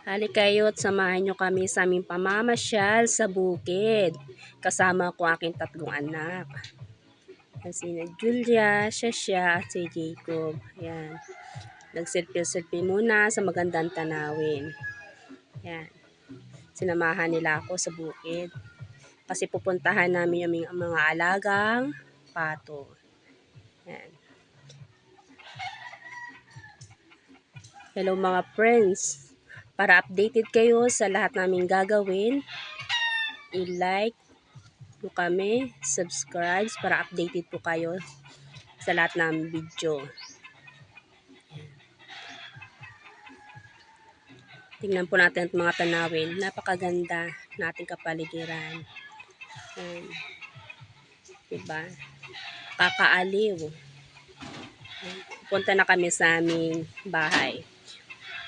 Halika kayo at samahan nyo kami sa aming pamamasyal sa bukid. Kasama ko aking 3 anak. Sina Julia, Shasha at si Jacob. Ayan. Nagselfie-selfie muna sa magandang tanawin. Ayan. Sinamahan nila ako sa bukid. Kasi pupuntahan namin yung mga alagang pato. Ayan. Hello mga friends. Para updated kayo sa lahat naming gagawin, i-like po kami, subscribe para updated po kayo sa lahat ng video. Tingnan po natin ang mga tanawin. Napakaganda nating kapaligiran. Diba? Kakaaliw. Punta na kami sa aming bahay.